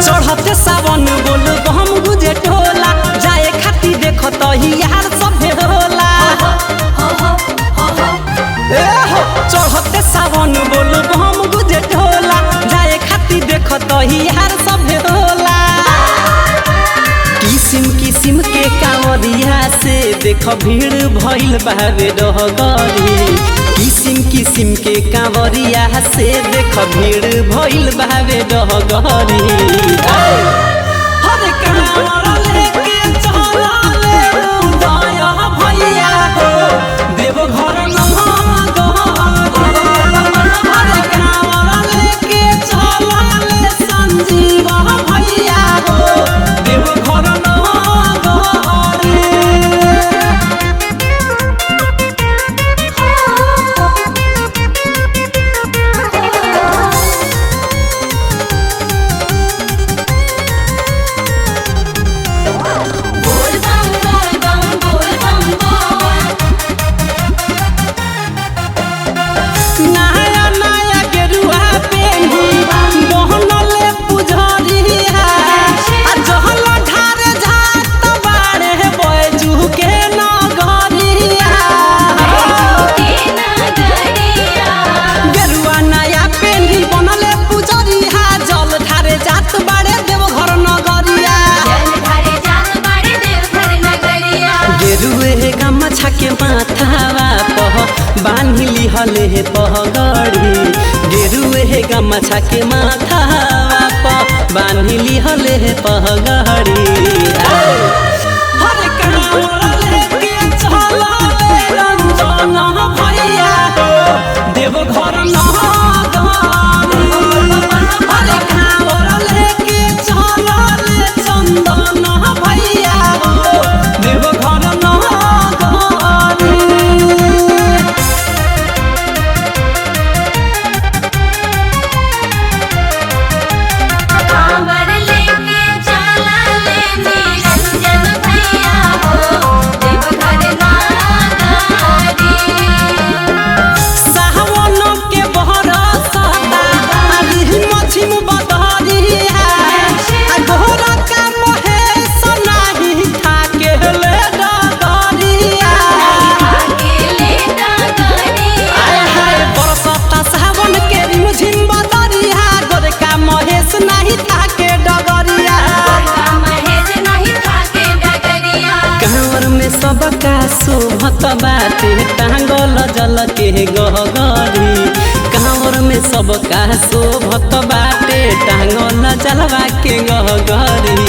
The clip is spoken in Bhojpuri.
चढ़ते सावन बोल हम गुजे टोला जाए खाती देखो तो यार सभे होला। चढ़ते सावन बोल हम गुजे टोला जाए खाती देखो तो यार सभे होला। किसिम किसिम के कांवरिया से देख भीड़ भइल बावे डहगरी। किसिम किसिम के कांवरिया से देख भीड़ भइल बावे डहगरी। हरे कांवर लेके चला ले उदय भैया हो देवघर नगरी। हरे कांवर लेके चला ले संजीव भैया हो देवघर नगरी। नया नया गेरुआ पेन्ही बहनले पुजरिया जहल ढारे झात बाड़े बैजू के नगरिया। गेरुआ नया पेन्ही बनले पुजरिया जल ढारे जात बाड़े देवघर नगरिया। गेरुए गमछा के माथावा पह बान्हिली हले पहगड़ी। गेरुए गमछा के माथावा पह बान्हिली हले पहगड़ी। हरे कांवर लेके चला ले रंजन भैया हो देवघर नगरी। हरे कांवर लेके चला ले चंदन भैया हो देवघर नगरी। सबका शोभत बाटे टांगल जल के गहगरी। कांवर में सबका शोभत बाटे टांगल जलवा के गहगरी।